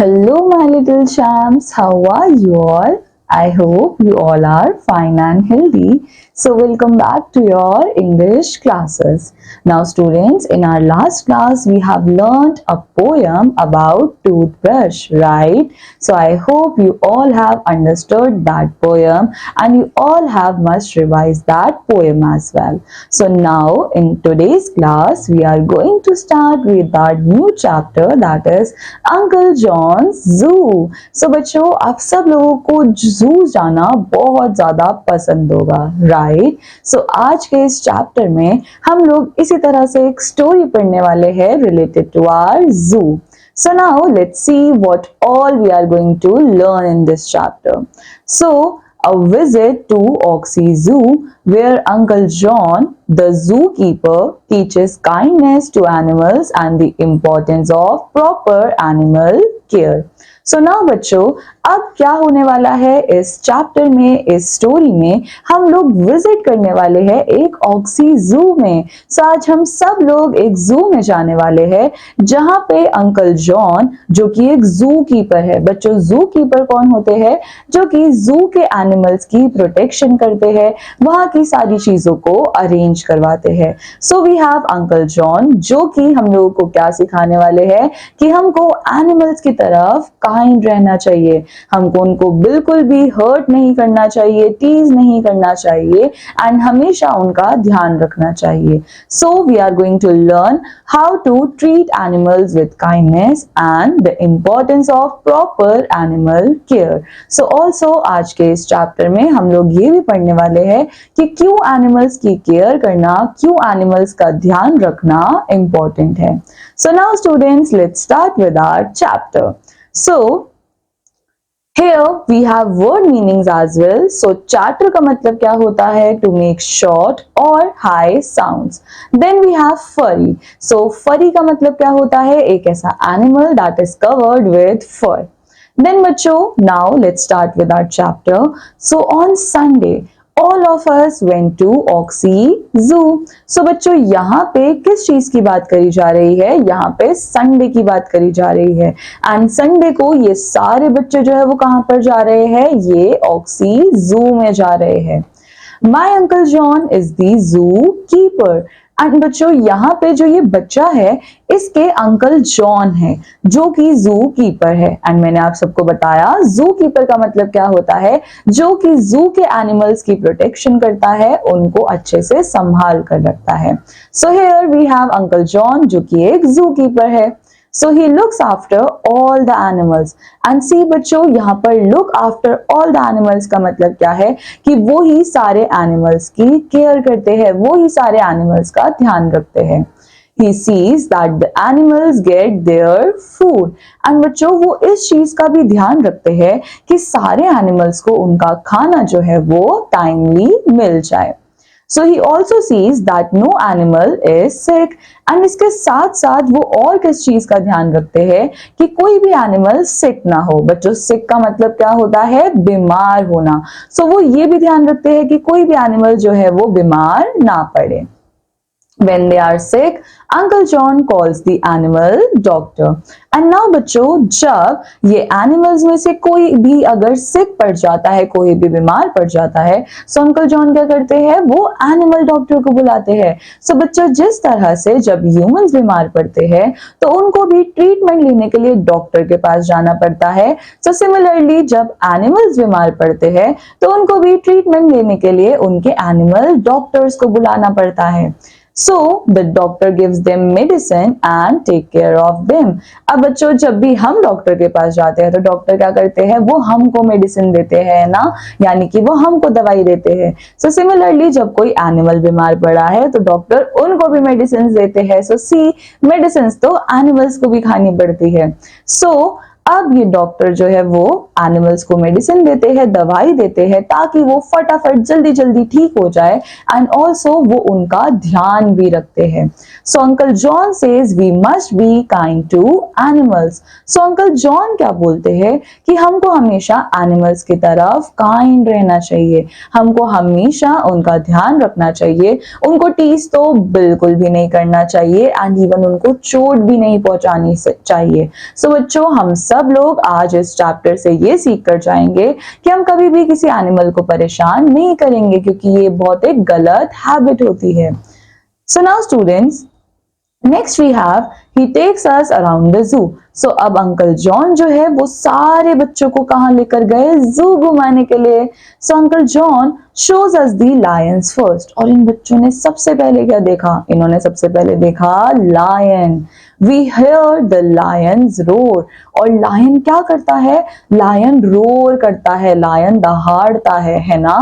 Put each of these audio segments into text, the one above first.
Hello, my little champs. How are you all? I hope you all are fine and healthy. So, welcome back to your English classes. Now, students, in our last class, we have learned a poem about toothbrush, right? So, I hope you all have understood that poem and you all have must revise that poem as well. So, now in today's class, we are going to start with our new chapter, that is Uncle John's Zoo. So बच्चों, आप सब लोगों को जू जाना बहुत ज्यादा पसंद होगा, राइट? सो आज के इस चैप्टर में हम लोग इसी तरह से एक स्टोरी पढ़ने वाले हैं रिलेटेड टू आवर जू. So now let's see what all we are going to learn in this chapter. So a visit to Oxy Zoo, where Uncle John, the zookeeper, teaches kindness to animals and the importance of proper animal care. So now बच्चों, अब क्या होने वाला है इस chapter में, इस story में हम लोग विजिट करने वाले हैं एक ऑक्सी जू में. सो आज हम सब लोग एक जू में जाने वाले हैं जहां पे अंकल जॉन, जो कि एक जू कीपर है. बच्चों, जू कीपर कौन होते हैं? जो कि जू के एनिमल्स की प्रोटेक्शन करते हैं, वहां की सारी चीजों को अरेंज करवाते हैं. So we have uncle John, जो कि हम लोगों को क्या सिखाने वाले हैं कि हमको एनिमल्स की तरफ काइंड रहना चाहिए, हमको उनको बिल्कुल भी हर्ट नहीं करना चाहिए, टीज नहीं करना चाहिए एंड हमेशा उनका ध्यान रखना चाहिए. So we are going to learn how to treat animals with kindness and the importance of proper animal care. So also आज के इस चैप्टर में हम लोग ये भी पढ़ने वाले हैं कि क्यों एनिमल्स की केयर करना, क्यों एनिमल्स का ध्यान रखना इंपॉर्टेंट है. So now students, let's start with our chapter. So here we have word meanings as well. So chatter का मतलब क्या होता है? To make short or high sounds. Then we have furry. So furry का मतलब क्या होता है? एक ऐसा animal that is covered with fur. Then बच्चों, now let's start with our chapter. So on Sunday all of us went to Oxy Zoo. So बच्चों, यहाँ पे किस चीज की बात करी जा रही है? यहाँ पे संडे की बात करी जा रही है. एंड संडे को ये सारे बच्चे जो है वो कहाँ पर जा रहे हैं? ये ऑक्सी जू में जा रहे हैं. My Uncle John is the zookeeper. And बच्चों, यहाँ पे जो ये बच्चा है इसके अंकल जॉन है, जो कि जू कीपर है. एंड मैंने आप सबको बताया जू कीपर का मतलब क्या होता है? जो कि जू के एनिमल्स की प्रोटेक्शन करता है, उनको अच्छे से संभाल कर रखता है. So here we have uncle John, जो कि एक जू कीपर है. So he looks after all the animals. And see बच्चों, यहाँ पर look after all the animals का मतलब क्या है? कि वो ही सारे animals की केयर करते हैं, वो ही सारे animals का ध्यान रखते हैं. He sees that the animals get their food. And बच्चों, वो इस चीज का भी ध्यान रखते हैं कि सारे animals को उनका खाना जो है वो टाइमली मिल जाए. So he also sees that no animal is sick. And इसके साथ साथ वो और किस चीज का ध्यान रखते हैं? कि कोई भी एनिमल सिक ना हो. बच्चों, सिक का मतलब क्या होता है? बीमार होना. सो वो ये भी ध्यान रखते हैं कि कोई भी एनिमल जो है वो बीमार ना पड़े. When they are sick, Uncle John calls the animal doctor. And now बच्चों, जब ये एनिमल्स में से कोई भी अगर सिक पड़ जाता है, कोई भी बीमार पड़ जाता है, सो अंकल जॉन क्या करते हैं? वो एनिमल डॉक्टर को बुलाते हैं. सो बच्चों, जिस तरह से जब ह्यूमंस बीमार पड़ते हैं तो उनको भी ट्रीटमेंट लेने के लिए डॉक्टर के पास जाना पड़ता है. सो सिमिलरली जब एनिमल्स बीमार पड़ते हैं तो उनको भी ट्रीटमेंट लेने के लिए उनके एनिमल डॉक्टर्स को बुलाना पड़ता है. So the doctor gives them medicine and take care of them. अब बच्चों, जब भी हम डॉक्टर के पास जाते हैं तो डॉक्टर क्या करते हैं? वो हमको मेडिसिन देते हैं ना, यानी कि वो हमको दवाई देते हैं. सो सिमिलरली जब कोई एनिमल बीमार पड़ा है तो डॉक्टर उनको भी मेडिसिन देते हैं. सो सी, मेडिसिन तो एनिमल्स को भी खानी पड़ती है. सो अब ये डॉक्टर जो है वो एनिमल्स को मेडिसिन देते हैं, दवाई देते हैं, ताकि वो फटाफट जल्दी जल्दी ठीक हो जाए. एंड ऑल्सो वो उनका ध्यान भी रखते हैं. So uncle John says we must be kind to animals. So uncle John क्या बोलते हैं? कि हमको हमेशा एनिमल्स की तरफ काइंड रहना चाहिए, हमको हमेशा उनका ध्यान रखना चाहिए, उनको टीज तो बिल्कुल भी नहीं करना चाहिए एंड इवन उनको चोट भी नहीं पहुंचानी चाहिए. सो बच्चों, हम सब लोग आज इस चैप्टर से ये सीख कर जाएंगे कि हम कभी भी किसी एनिमल को परेशान नहीं करेंगे, क्योंकि ये बहुत एक गलत हैबिट होती है। So now students, next we have he takes us around the zoo. So अब अंकल जॉन जो है वो सारे बच्चों को कहाँ लेकर गए? जू घुमाने के लिए। सो अंकल जॉन शोज अस दी लायंस फर्स्ट। और इन बच्चों ने सबसे पहले क्या देखा? इन्होंने सबसे पहले देखा lion. We hear the Lions roar. और लायन क्या करता है? लायन रोर करता है, लायन दहाड़ता है ना।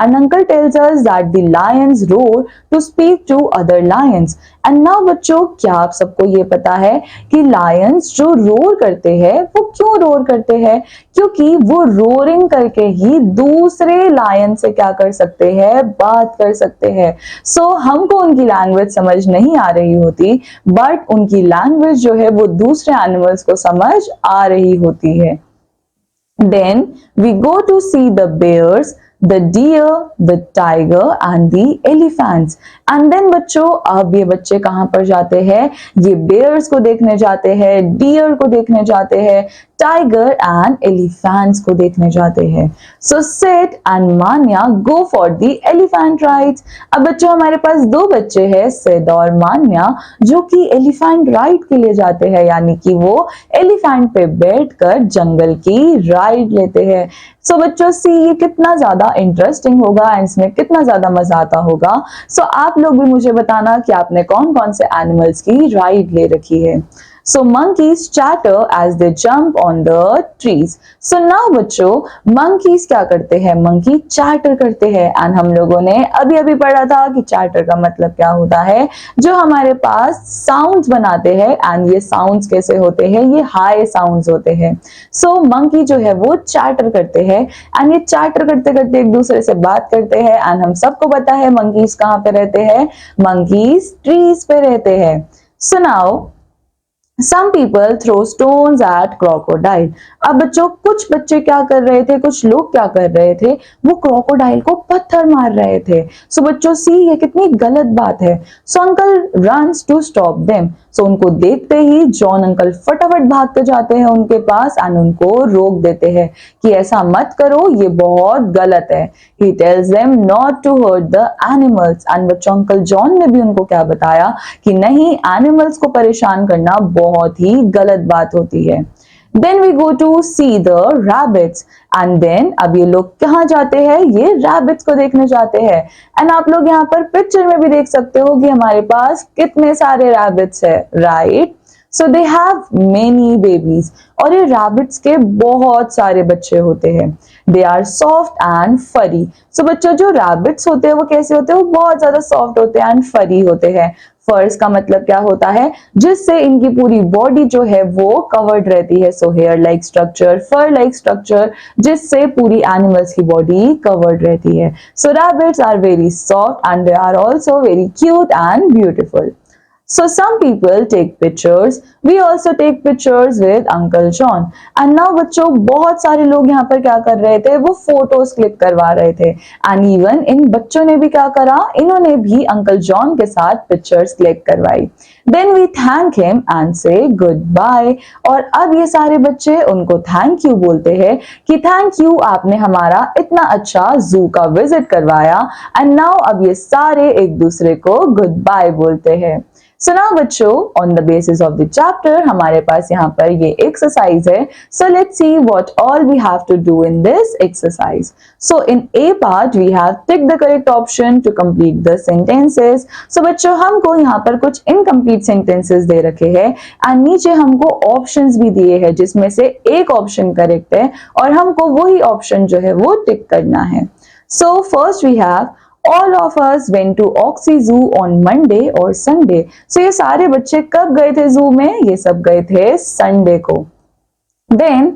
And uncle tells us that the Lions roar to speak to other lions. And now बच्चों, क्या आप सबको ये पता है कि लायंस जो रोर करते हैं वो क्यों रोर करते हैं? क्योंकि वो रोरिंग करके ही दूसरे लायन से क्या कर सकते हैं? बात कर सकते हैं। सो हमको उनकी लैंग्वेज समझ नहीं आ रही होती, बट उनकी लैंग्वेज जो है वो दूसरे एनिमल्स को समझ आ रही होती है। Then we go to see the bears, the deer, the tiger and the elephants. And then बच्चों, अब ये बच्चे कहाँ पर जाते हैं? ये bears को देखने जाते हैं, deer को देखने जाते हैं, टाइगर एंड एलिफेंट्स को देखने जाते हैं। So Sid and Manya go for the elephant rides. अब बच्चों, हमारे पास दो बच्चे हैं, सिड और मान्या, जो कि एलिफेंट राइड के लिए जाते हैं, यानी कि वो एलिफेंट पे बैठकर जंगल की राइड लेते हैं। सो बच्चों, सी ये कितना ज्यादा इंटरेस्टिंग होगा एंड इसमें कितना ज्यादा मजा आता होगा। सो आप लोग भी मुझे बताना कि आपने कौन कौन से एनिमल्स की राइड ले रखी है। So monkeys chatter as they jump on the trees. So now बच्चों, monkeys क्या करते हैं? monkey chatter करते हैं। एंड हम लोगों ने अभी अभी पढ़ा था कि chatter का मतलब क्या होता है? जो हमारे पास sounds बनाते हैं, एंड ये sounds कैसे होते हैं? ये high sounds होते हैं। So monkey जो है वो chatter करते हैं, एंड ये chatter करते करते एक दूसरे से बात करते हैं। एंड हम सबको पता है monkeys कहाँ पे रहते हैं? monkeys trees पे रहते हैं। So now Some people throw stones at crocodile. अब बच्चों, कुछ बच्चे क्या कर रहे थे, कुछ लोग क्या कर रहे थे? वो क्रोकोडाइल को पत्थर मार रहे थे। सो बच्चों, सी ये कितनी गलत बात है। So uncle runs to stop them. So उनको देखते ही जॉन अंकल फटाफट भागते जाते हैं उनके पास एंड उनको रोक देते हैं कि ऐसा मत करो, ये बहुत गलत है। He tells them not to hurt the animals. And बच्चों, अंकल जॉन ने भी उनको क्या बताया कि नहीं, एनिमल्स को परेशान करना बहुत ही गलत बात होती है। Then we go to see the rabbits. And then अब ये लोग कहाँ जाते हैं? ये rabbits को देखने जाते हैं। एंड आप लोग यहाँ पर पिक्चर में भी देख सकते हो कि हमारे पास कितने सारे rabbits है, right? So they have many babies. और ये रैबिट्स के बहुत सारे बच्चे होते हैं। दे आर सॉफ्ट एंड फरी। सो बच्चों, जो रैबिट्स होते हैं वो कैसे होते हैं? वो बहुत ज्यादा सॉफ्ट होते हैं एंड फरी होते हैं। फर्स का मतलब क्या होता है? जिससे इनकी पूरी बॉडी जो है वो कवर्ड रहती है। So hair like structure, fur like structure, जिससे पूरी एनिमल्स की बॉडी कवर्ड रहती है। So rabbits are very soft and they are also very cute and beautiful. So some people take pictures. We also take pictures with Uncle John. And now बच्चों, बहुत सारे लोग यहाँ पर क्या कर रहे थे? वो फोटोज क्लिक करवा रहे थे। And even इन बच्चों ने भी क्या करा? इन्होंने भी अंकल जॉन के साथ पिक्चर्स क्लिक करवाई। Then we thank him and say goodbye. और अब ये सारे बच्चे उनको थैंक यू बोलते हैं कि थैंक यू, आपने हमारा इतना अच्छा जू का विजिट करवाया। एंड नाउ अब ये सारे एक दूसरे को गुड बाय बोलते हैं। सो नाउ बच्चों, on the basis of the chapter हमारे पास यहाँ पर ये एक्सरसाइज है। So let's see what all we have to do in this exercise. So in A part we have tick the correct option to complete the sentences. So बच्चों, हमको यहाँ पर कुछ इनकम्प्लीट सेंटेंसेस दे रखे हैं एंड नीचे हमको ऑप्शंस भी दिए हैं, जिसमें से एक ऑप्शन करेक्ट है और हमको वही ऑप्शन जो है वो टिक करना है। So first we have All of us went to Oxy Zoo on Monday or Sunday. So ये सारे बच्चे कब गए थे जू में? ये सब गए थे संडे को। Then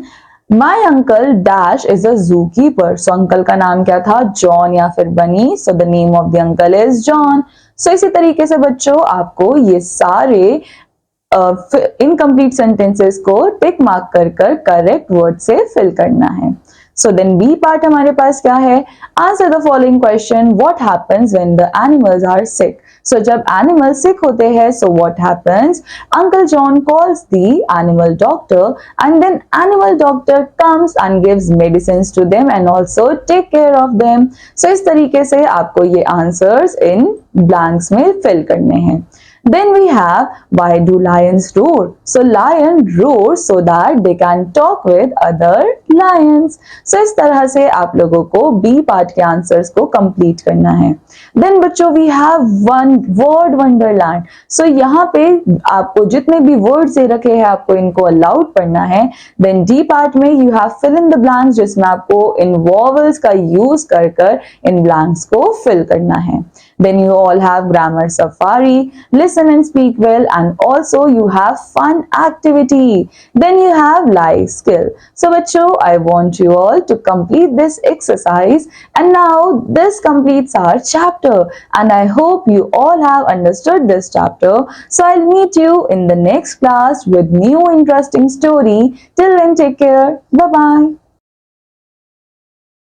my uncle Dash is a zookeeper. So uncle का नाम क्या था? जॉन या फिर बनी। So the name of the uncle is John. So इसी तरीके से बच्चों, आपको ये सारे इनकम्प्लीट सेंटेंसेस को टिक मार्क कर कर करेक्ट वर्ड से फिल करना है। सो देन बी पार्ट हमारे पास क्या है, answer the following question, what happens when the animals are sick. So जब एनिमल सिक होते हैं, so what happens, uncle John calls the animal doctor and then animal doctor comes and gives medicines to them and also take care of them. So इस तरीके से आपको ये answers in blanks में fill करने हैं। Then we have, why do lions roar? So lion roars so that they can talk with other lions. So इस तरह से आप लोगों को B पार्ट के आंसर्स को कंप्लीट करना है। Then बच्चों we have one word wonderland. So यहाँ पे आपको जितने भी वर्ड्स दे रखे हैं आपको इनको अलाउड पढ़ना है। Then D पार्ट में you have fill in the blanks, जिसमें आपको इन vowels का यूज कर कर इन ब्लैंक्स को फिल करना है। Then you all have grammar safari, listen and speak well, and also you have fun activity. Then you have life skill. So bachcho, I want you all to complete this exercise, and now this completes our chapter, and I hope you all have understood this chapter. So I'll meet you in the next class with new interesting story. Till then, take care. Bye bye.